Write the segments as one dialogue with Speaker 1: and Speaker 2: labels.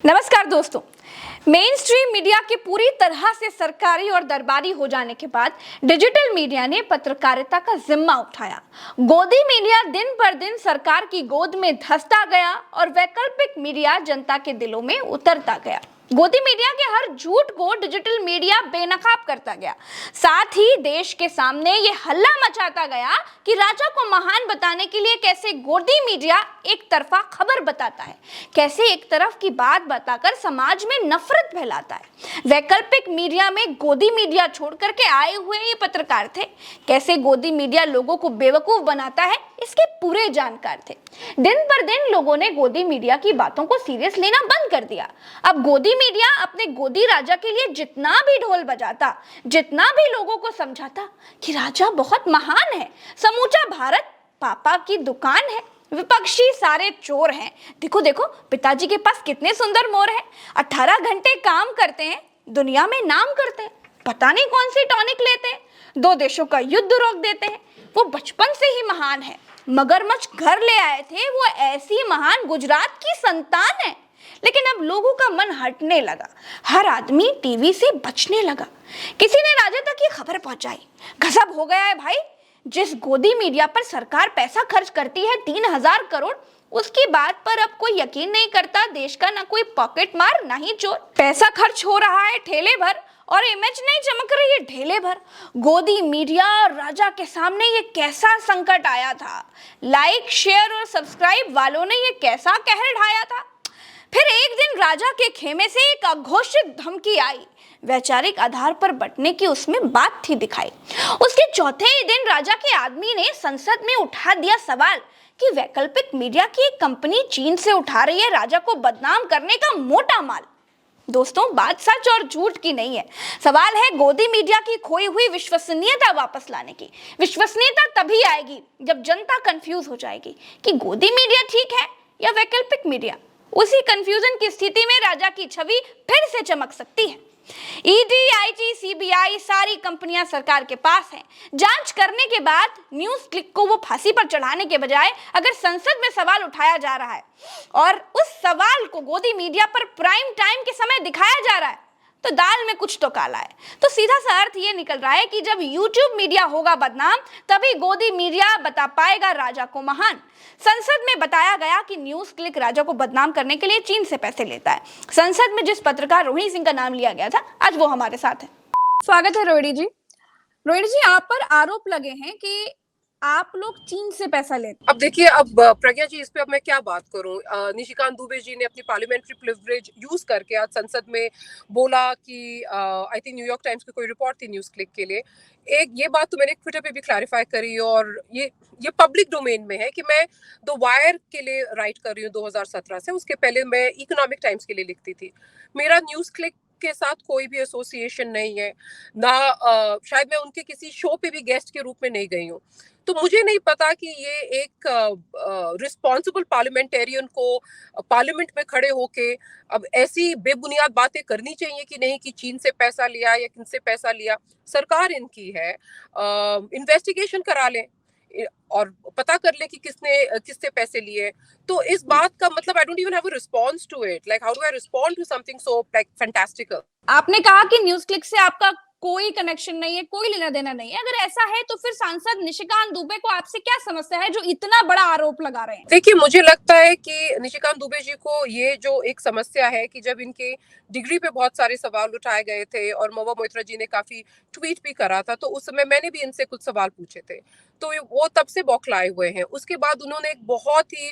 Speaker 1: नमस्कार दोस्तों। Main stream media के पूरी तरह से सरकारी और दरबारी हो जाने के बाद डिजिटल मीडिया ने पत्रकारिता का जिम्मा उठाया। गोदी मीडिया दिन पर दिन सरकार की गोद में धंसता गया और वैकल्पिक मीडिया जनता के दिलों में उतरता गया। गोदी मीडिया के हर झूठ को डिजिटल मीडिया बेनकाब करता गया। साथ ही देश के सामने ये हल्ला मचाता गया कि राजा को महान बताने के लिए कैसे गोदी मीडिया एक तरफा खबर बताता है, कैसे एक तरफ की बात बताकर समाज में नफरत फैलाता है। वैकल्पिक मीडिया में गोदी मीडिया छोड़ करके आए हुए ये पत्रकार थे। कैसे गोदी मीडिया लोगों को बेवकूफ बनाता है, इसके पूरे जानकार थे। दिन पर दिन लोगों ने गोदी मीडिया की बातों को सीरियस लेना बंद कर दिया। अब गोदी मीडिया अपने गोदी राजा के लिए जितना भी ढोल बजाता, जितना भी लोगों को समझाता कि राजा बहुत महान है, समूचा भारत पापा की दुकान है, विपक्षी सारे चोर हैं, देखो देखो पिताजी के पास कितने सुंदर मोर हैं, 18 घंटे काम करते हैं, दुनिया में नाम करते हैं, पता नहीं कौन सी टॉनिक लेते हैं, 2 देशों का युद्ध रोक देते हैं, वो बचपन से ही महान है, मगरमच्छ घर ले आए थे, वो ऐसी महान गुजरात की संतान है। लेकिन अब लोगों का मन हटने लगा, हर आदमी टीवी से बचने लगा। किसी ने राजा तक ये खबर पहुंचाई, गजब हो गया है भाई, जिस गोदी मीडिया पर सरकार पैसा खर्च करती है 3000 करोड़, उसकी बात पर अब कोई यकीन नहीं करता। देश का ना कोई पॉकेट मार ना ही चोर। पैसा खर्च हो रहा है ठेले भर और इमेज नहीं चमक रही है ढेले भर। गोदी मीडिया और राजा के सामने ये कैसा संकट आया था, लाइक शेयर और सब्सक्राइब वालों ने ये कैसा कहर ढाया था। फिर एक दिन राजा के खेमे से एक अघोषित धमकी आई, वैचारिक आधार पर बंटने की उसमें बात थी दिखाई। उसके चौथे ही दिन राजा के आदमी ने संसद में उठा दिया सवाल कि वैकल्पिक मीडिया की एक कंपनी चीन से उठा रही है राजा को बदनाम करने का मोटा माल। दोस्तों, बात सच और झूठ की नहीं है, सवाल है गोदी मीडिया की खोई हुई विश्वसनीयता वापस लाने की। विश्वसनीयता तभी आएगी जब जनता कंफ्यूज हो जाएगी कि गोदी मीडिया ठीक है या वैकल्पिक मीडिया। उसी कंफ्यूजन की स्थिति में राजा की छवि फिर से चमक सकती है। ईडी, आईटी, सीबीआई सारी कंपनियां सरकार के पास हैं। जांच करने के बाद न्यूज क्लिक को वो फांसी पर चढ़ाने के बजाय अगर संसद में सवाल उठाया जा रहा है और उस सवाल को गोदी मीडिया पर प्राइम टाइम के समय दिखाया जा रहा है, तो दाल में कुछ तो काला है। तो सीधा सा अर्थ ये निकल रहा है कि जब यूट्यूब मीडिया होगा बदनाम, तभी गोदी मीडिया बता पाएगा राजा को महान। संसद में बताया गया कि न्यूज क्लिक राजा को बदनाम करने के लिए चीन से पैसे लेता है। संसद में जिस पत्रकार रोहिणी सिंह का नाम लिया गया था, आज वो हमारे साथ है। स्वागत है रोहिणी जी। रोहिणी जी, आप पर आरोप लगे हैं कि आप लोग चीन से पैसा लेते।
Speaker 2: अब देखिए, अब प्रज्ञा जी, इस पे अब मैं क्या बात करूं। निशिकांत दुबे जी ने अपनी पार्लियामेंट्री प्रिविलेज यूज करके आज संसद में बोला कि आई थिंक न्यूयॉर्क टाइम्स की कोई रिपोर्ट थी न्यूज क्लिक के लिए, एक ये बात तो मैंने ट्विटर पे भी क्लैरिफाई करी और ये पब्लिक डोमेन में है कि मैं द वायर के लिए राइट कर रही हूँ 2017 से। उसके पहले मैं इकोनॉमिक टाइम्स के लिए लिखती थी। मेरा न्यूज क्लिक के साथ कोई भी एसोसिएशन नहीं है ना, शायद मैं उनके किसी शो पे भी गेस्ट के रूप में नहीं गई हूँ। तो मुझे नहीं पता कि ये एक रिस्पॉन्सिबल पार्लियामेंटेरियन को पार्लियामेंट में खड़े होके अब ऐसी बेबुनियाद बातें करनी चाहिए कि नहीं, कि चीन से पैसा लिया या किनसे पैसा लिया। सरकार इनकी है, इन्वेस्टिगेशन करा लें और पता कर ले कि किससे पैसे लिए। तो इस बात का मतलब I don't even have a response to it, like how do I respond to something so like fantastical.
Speaker 1: आपने कहा कि न्यूज क्लिक से आपका कोई कनेक्शन नहीं है, कोई लेना देना नहीं है। अगर ऐसा है तो फिर सांसद निशिकांत दुबे को आपसे क्या समस्या है जो इतना बड़ा आरोप लगा रहे हैं?
Speaker 2: देखिए, मुझे लगता है कि निशिकांत दुबे जी को ये जो एक समस्या है कि जब इनके डिग्री पे बहुत सारे सवाल उठाए गए थे और महुआ मोइत्रा जी ने काफी ट्वीट भी करा था, तो उस समय मैंने भी इनसे कुछ सवाल पूछे थे, तो वो तब से बौखलाए हुए हैं। उसके बाद उन्होंने एक बहुत ही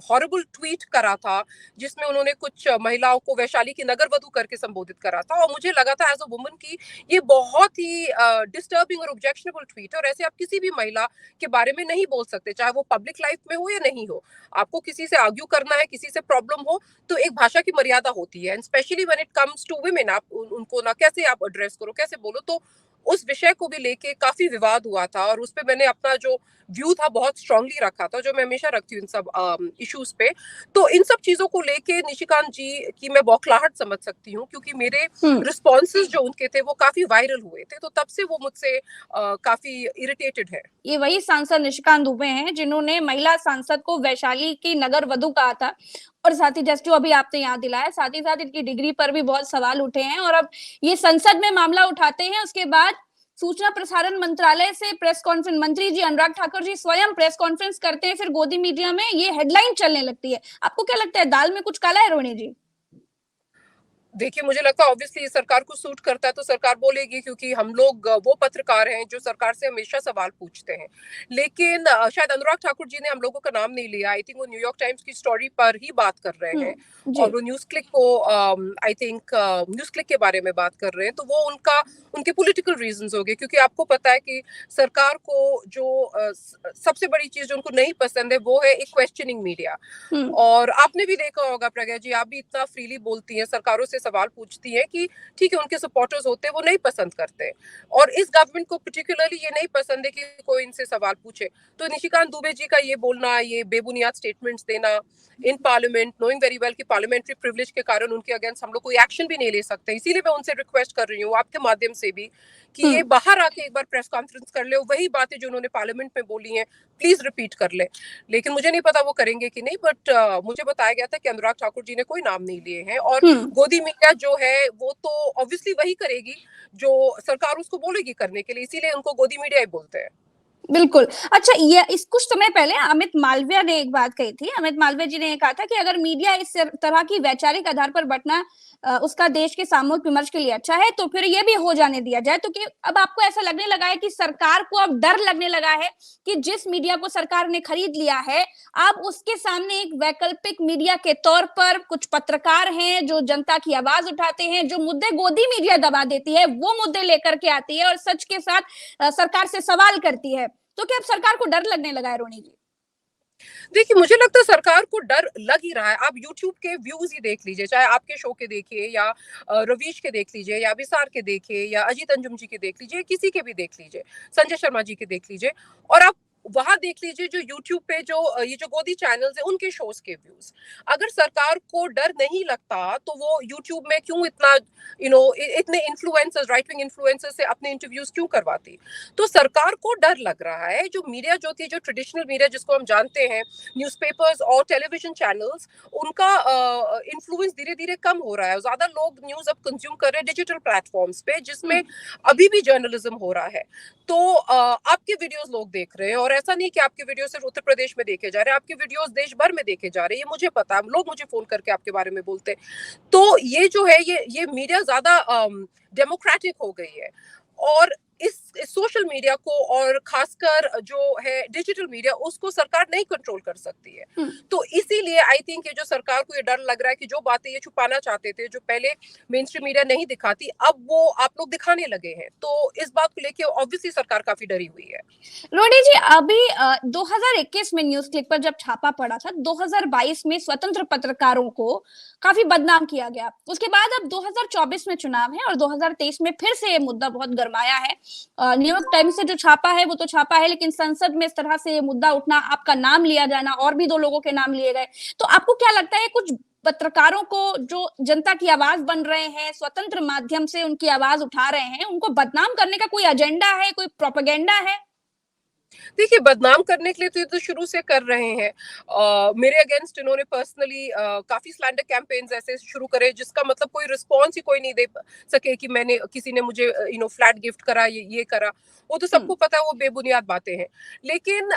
Speaker 2: हॉरिबल ट्वीट करा था जिसमें उन्होंने कुछ महिलाओं को वैशाली की नगर वधू करके संबोधित करा था, और मुझे लगा था एज अ वुमन की ये बहुत ही डिस्टर्बिंग और ऑब्जेक्शनेबल ट्वीट है। और ऐसे आप किसी भी महिला के बारे में नहीं बोल सकते, चाहे वो पब्लिक लाइफ में हो या नहीं हो। आपको किसी से आर्ग्यू करना है, किसी से प्रॉब्लम हो, तो एक भाषा की मर्यादा होती है, and specially when it comes to women. आप उनको ना कैसे आप एड्रेस करो, कैसे बोलो। तो उस विषय को भी लेके काफी विवाद हुआ था और उस पे मैंने अपना जो व्यू था बहुत स्ट्रांगली रखा था, जो मैं हमेशा रखती हूँ इन सब इश्यूज पे। तो इन सब चीजों को लेके निशिकांत जी की मैं बौखलाहट समझ सकती हूँ, क्योंकि मेरे रिस्पॉन्सेज जो उनके थे वो काफी वायरल हुए थे, तो तब से वो मुझसे काफी इरिटेटेड है।
Speaker 1: ये वही सांसद निशिकांत दुबे हैं जिन्होंने महिला सांसद को वैशाली की नगर वधू कहा था और साथ ही जैसे जो अभी आपने याद दिलाया, साथ ही साथ इनकी डिग्री पर भी बहुत सवाल उठे हैं और अब ये संसद में मामला उठाते हैं, उसके बाद सूचना प्रसारण मंत्रालय से प्रेस कॉन्फ्रेंस, मंत्री जी अनुराग ठाकुर जी स्वयं प्रेस कॉन्फ्रेंस करते हैं, फिर गोदी मीडिया में ये हेडलाइन चलने लगती है। आपको क्या लगता है, दाल में कुछ काला है रोहिणी जी?
Speaker 2: देखिए, मुझे लगता है ऑब्वियसली सरकार को सूट करता है तो सरकार बोलेगी, क्योंकि हम लोग वो पत्रकार हैं जो सरकार से हमेशा सवाल पूछते हैं। लेकिन शायद अनुराग ठाकुर जी ने हम लोगों का नाम नहीं लिया। आई थिंक वो न्यूयॉर्क टाइम्स की स्टोरी पर ही बात कर रहे हैं
Speaker 1: जी।
Speaker 2: और वो न्यूज़ क्लिक को आई थिंक न्यूज़ क्लिक के बारे में बात कर रहे हैं। तो वो उनके पॉलिटिकल रीजंस हो गए, क्योंकि आपको पता है कि सरकार को जो सबसे बड़ी चीज जो उनको नहीं पसंद है वो है एक क्वेश्चनिंग मीडिया। और आपने भी देखा होगा प्रज्ञा जी, आप भी इतना फ्रीली बोलती हैं, सरकारों से सवाल पूछती हैं कि ठीक है उनके सपोर्टर्स होते हैं वो नहीं पसंद करते, और इस गवर्नमेंट को पर्टिकुलरली ये नहीं पसंद है कि कोई इनसे सवाल पूछे। तो निशिकांत दुबे जी का ये बोलना, ये बेबुनियाद स्टेटमेंट्स देना in parliament, knowing very well कि पार्लियामेंट्री प्रिविलेज के कारण उनके अगेंस्ट हम लोग कोई एक्शन भी नहीं ले सकते, इसीलिए मैं उनसे रिक्वेस्ट कर रही हूँ आपके माध्यम से भी कि ये बाहर आके एक बार प्रेस कॉन्फ्रेंस कर ले, वही बातें जो उन्होंने पार्लियामेंट में बोली हैं प्लीज रिपीट कर ले। लेकिन मुझे नहीं पता वो करेंगे कि नहीं, बट मुझे बताया गया था कि अनुराग ठाकुर जी ने कोई नाम नहीं लिए हैं, और गोदी मीडिया जो है वो तो ऑब्वियसली वही करेगी जो सरकार उसको बोलेगी करने के लिए, इसीलिए उनको गोदी मीडिया ही बोलते हैं।
Speaker 1: बिल्कुल। अच्छा, ये इस कुछ समय पहले अमित मालवीय ने एक बात कही थी। अमित मालवीय जी ने ये कहा था कि अगर मीडिया इस तरह की वैचारिक आधार पर बंटना उसका देश के सामूहिक विमर्श के लिए अच्छा है तो फिर ये भी हो जाने दिया जाए। तो कि अब आपको ऐसा लगने लगा है कि सरकार को अब डर लगने लगा है कि जिस मीडिया को सरकार ने खरीद लिया है, अब उसके सामने एक वैकल्पिक मीडिया के तौर पर कुछ पत्रकार हैं जो जनता की आवाज उठाते हैं, जो मुद्दे गोदी मीडिया दबा देती है वो मुद्दे लेकर के आती है और सच के साथ सरकार से सवाल करती है। तो क्या अब सरकार को डर लगने लगा है रोनी जी?
Speaker 2: देखिए, मुझे लगता है सरकार को डर लग ही रहा है। आप यूट्यूब के व्यूज ही देख लीजिए, चाहे आपके शो के देखिए या रवीश के देख लीजिए या विसार के देखिए या अजीत अंजुम जी के देख लीजिए, किसी के भी देख लीजिए, संजय शर्मा जी के देख लीजिए, और आप वहां देख लीजिए जो यूट्यूब पे जो ये जो गोदी चैनल्स है उनके शोज के व्यूज। अगर सरकार को डर नहीं लगता तो वो यूट्यूब में क्यों इतना इतने इन्फ्लुएंसर्स, राइट विंग इन्फ्लुएंसर्स से अपने इंटरव्यूज क्यों करवाती? तो सरकार को डर लग रहा है। जो मीडिया जो थी, जो ट्रेडिशनल मीडिया जिसको हम जानते हैं, न्यूज़पेपर्स और टेलीविजन चैनल्स, उनका इन्फ्लुएंस धीरे धीरे कम हो रहा है। ज्यादा लोग न्यूज अब कंज्यूम कर रहे हैं डिजिटल प्लेटफॉर्म्स पे, जिसमें अभी भी जर्नलिज्म हो रहा है। तो आपके वीडियोस लोग देख रहे हैं, और ऐसा नहीं कि आपके वीडियो सिर्फ उत्तर प्रदेश में देखे जा रहे हैं, आपके वीडियोस देश भर में देखे जा रहे हैं, ये मुझे पता है। लोग मुझे फोन करके आपके बारे में बोलते हैं। तो ये जो है ये मीडिया ज्यादा डेमोक्रेटिक हो गई है, और इस सोशल मीडिया को और खासकर जो है डिजिटल मीडिया, उसको सरकार नहीं कंट्रोल कर सकती है। तो इसीलिए आई थिंक ये जो सरकार को ये डर लग रहा है कि जो बातें ये छुपाना चाहते थे, जो पहले मेन स्ट्रीम मीडिया नहीं दिखाती, अब वो आप लोग दिखाने लगे हैं। तो इस बात को लेके ऑब्वियसली सरकार काफी डरी हुई है।
Speaker 1: रोडी जी, अभी 2021 में न्यूज क्लिक पर जब छापा पड़ा था, 2022 में स्वतंत्र पत्रकारों को काफी बदनाम किया गया। उसके बाद अब 2024 में चुनाव है और 2023 में फिर से ये मुद्दा बहुत गरमाया है। न्यूयॉर्क टाइम्स से जो छापा है वो तो छापा है, लेकिन संसद में इस तरह से ये मुद्दा उठना, आपका नाम लिया जाना, और भी 2 लोगों के नाम लिए गए, तो आपको क्या लगता है कुछ पत्रकारों को जो जनता की आवाज बन रहे हैं, स्वतंत्र माध्यम से उनकी आवाज उठा रहे हैं, उनको बदनाम करने का कोई एजेंडा है, कोई प्रोपेगेंडा है?
Speaker 2: देखिए, बदनाम करने के लिए तो ये तो शुरू से कर रहे हैं। मेरे अगेंस्ट इन्होंने पर्सनली काफी स्लैंडर कैंपेन्स ऐसे शुरू करे, जिसका मतलब कोई रिस्पॉन्स ही कोई नहीं दे सके कि मैंने किसी ने मुझे फ्लैट गिफ्ट करा, ये करा। वो तो सबको पता है वो बेबुनियाद बातें हैं। लेकिन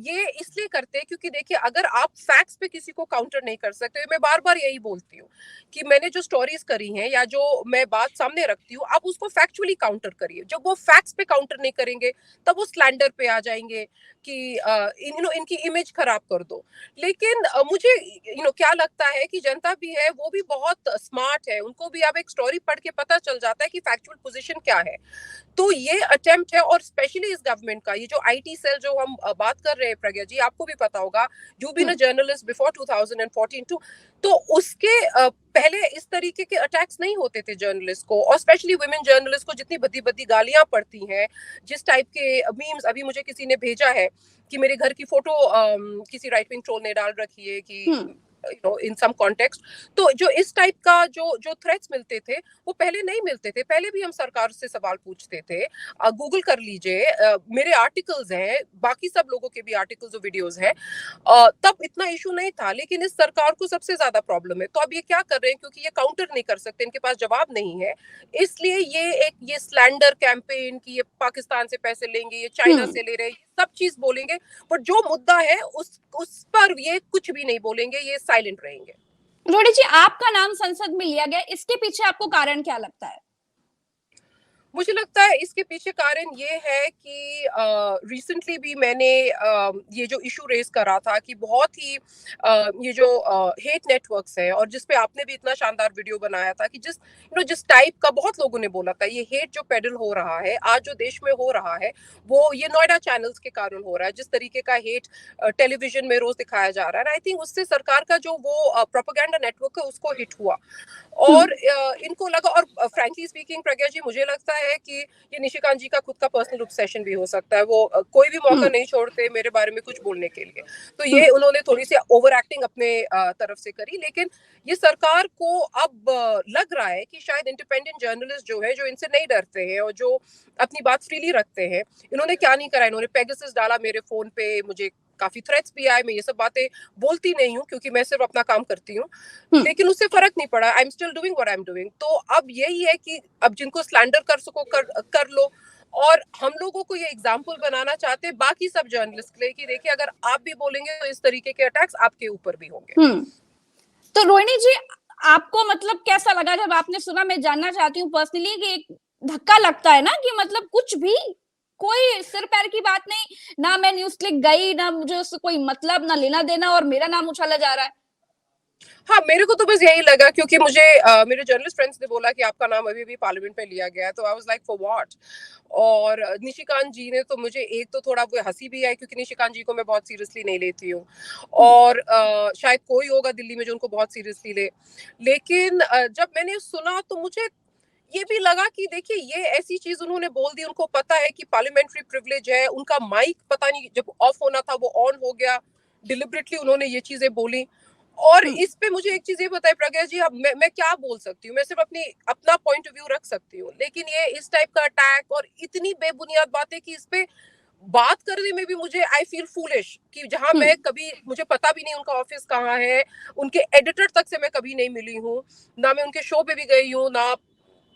Speaker 2: ये इसलिए करते हैं क्योंकि देखिए, अगर आप फैक्ट्स पे किसी को काउंटर नहीं कर सकते, मैं बार बार यही बोलती हूँ कि मैंने जो स्टोरीज करी हैं या जो मैं बात सामने रखती हूँ, आप उसको फैक्चुअली काउंटर करिए। जब वो फैक्ट्स पे काउंटर नहीं करेंगे तब वो स्लैंडर पे आ जाएंगे कि इनकी इमेज खराब कर दो। लेकिन मुझे क्या लगता है कि जनता भी है, वो भी बहुत स्मार्ट है, उनको भी अब एक स्टोरी पढ़ के पता चल जाता है कि फैक्चुअल पोजीशन क्या है। तो ये अटेम्प्ट है, और स्पेशली इस गवर्नमेंट का ये जो आईटी सेल जो हम बात कर रहे हैं प्रज्ञा जी, आपको भी पता होगा, you been a journalist before 2014 तो उसके पहले इस तरीके के अटैक्स नहीं होते थे जर्नलिस्ट को, और स्पेशली वुमेन जर्नलिस्ट को जितनी भद्दी भद्दी गालियां पड़ती हैं, जिस टाइप के मीम्स अभी मुझे किसी ने भेजा है कि मेरे घर की फोटो किसी राइट विंग ट्रोल ने डाल रखी है कि इन सम कॉन्टेक्स्ट। तो जो इस टाइप का जो जो थ्रेट्स मिलते थे वो पहले नहीं मिलते थे। पहले भी हम सरकार से सवाल पूछते थे। गूगल कर लीजिए, मेरे आर्टिकल्स हैं, बाकी सब लोगों के भी आर्टिकल्स और वीडियोस हैं। तब इतना इशू नहीं था, लेकिन इस सरकार को सबसे ज्यादा प्रॉब्लम है। तो अब ये क्या कर रहे हैं, क्योंकि ये काउंटर नहीं कर सकते, इनके पास जवाब नहीं है, इसलिए ये स्लैंडर कैंपेन की ये पाकिस्तान से पैसे लेंगे, ये चाइना से ले रहे हैं, सब चीज बोलेंगे, पर जो मुद्दा है उस पर ये कुछ भी नहीं बोलेंगे, ये साइलेंट रहेंगे।
Speaker 1: रोडी जी, आपका नाम संसद में लिया गया, इसके पीछे आपको कारण क्या लगता है?
Speaker 2: मुझे लगता है इसके पीछे कारण ये है कि रिसेंटली भी मैंने ये जो इशू रेज करा था कि बहुत ही ये जो हेट नेटवर्क्स हैं, और जिस पे आपने भी इतना शानदार वीडियो बनाया था कि जिस टाइप का बहुत लोगों ने बोला था, ये हेट जो पेडल हो रहा है आज जो देश में हो रहा है, वो ये नोएडा चैनल्स के कारण हो रहा है। जिस तरीके का हेट टेलीविजन में रोज दिखाया जा रहा है, आई थिंक उससे सरकार का जो वो प्रोपेगेंडा नेटवर्क है उसको हिट हुआ, और इनको लगा। और फ्रैंकली स्पीकिंग प्रज्ञा जी, मुझे लगता है कि ये निशिकांत जी का खुद का पर्सनल ऑब्सेशन भी हो सकता है। वो कोई भी मौका नहीं छोड़ते मेरे बारे में कुछ बोलने के लिए। तो ये उन्होंने थोड़ी सी ओवर एक्टिंग अपने तरफ से करी, लेकिन ये सरकार को अब लग रहा है कि शायद इंडिपेंडेंट जर्नलिस्ट जो है, जो इनसे नहीं डरते हैं और जो अपनी बात फ्रीली रखते हैं, इन्होंने क्या नहीं करा। इन्होंने पेगासस डाला मेरे फोन पे, मुझे काफी थ्रेट्स भी आए। मैं ये सब बातें बोलती नहीं हूँ क्योंकि मैं सिर्फ अपना काम करती हूँ, लेकिन उससे फर्क नहीं पड़ा। I am still doing what I am doing. तो अब यही है कि अब जिनको स्लैंडर कर सको कर लो, और हम लोगों को ये एग्जाम्पल बनाना चाहते हैं बाकी सब जर्नलिस्ट के लिए कि देखिए, अगर आप भी बोलेंगे तो इस तरीके के अटैक्स आपके ऊपर भी होंगे।
Speaker 1: तो रोहिणी जी, आपको मतलब कैसा लगा जब आपने सुना? मैं जानना चाहती हूँ पर्सनली कि एक धक्का लगता है ना कि मतलब कुछ भी, कोई सिर पैर की बात नहीं, ना मैं न्यूज क्लिक गई, ना मुझे उससे कोई मतलब, ना लेना देना, और मेरा नाम उछाला जा रहा है।
Speaker 2: हाँ, मेरे को तो बस यही लगा, क्योंकि मुझे मेरे जर्नलिस्ट फ्रेंड्स ने बोला कि आपका नाम अभी भी पार्लियामेंट में लिया गया है, तो I was like for what. और निशिकांत जी ने तो मुझे एक तो थोड़ा वो हंसी भी आई, क्योंकि निशिकांत जी को मैं बहुत सीरियसली नहीं लेती हूँ, और शायद कोई होगा दिल्ली में जो उनको बहुत सीरियसली ले। लेकिन जब मैंने सुना तो मुझे ये भी लगा कि देखिए, ये ऐसी चीज उन्होंने बोल दी, उनको पता है कि पार्लियामेंट्री प्रिविलेज है, उनका माइक पता नहीं जब ऑफ होना था वो ऑन हो गया, डिलिबरेटली उन्होंने ये चीजें बोली। और इस पे मुझे एक चीज ये बताए प्रज्ञा जी, अब मैं क्या बोल सकती हूँ? मैं सिर्फ अपना पॉइंट ऑफ व्यू रख सकती हूँ, लेकिन ये इस टाइप का अटैक और इतनी बेबुनियाद बातें कि इस पे बात करने में भी मुझे आई फील फूलिश, कि जहां मैं कभी, मुझे पता भी नहीं उनका ऑफिस कहाँ है, उनके एडिटर तक से मैं कभी नहीं मिली हूँ, ना मैं उनके शो पे भी गई हूँ, ना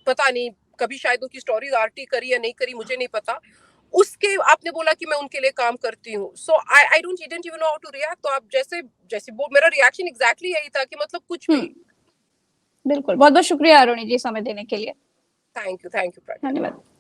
Speaker 2: पता नहीं कभी शायद उनकी स्टोरीज आरटी करी या नहीं करी, मुझे नहीं पता। उसके आपने बोला कि मैं उनके लिए काम करती हूँ, so I didn't even know how to react. तो आप जैसे जैसे वो, मेरा रिएक्शन एग्जैक्टली यही था कि मतलब कुछ भी।
Speaker 1: बिल्कुल, बहुत बहुत शुक्रिया रोहिणी जी समय देने के लिए।
Speaker 2: थैंक यू प्रज्ञा।
Speaker 1: धन्यवाद।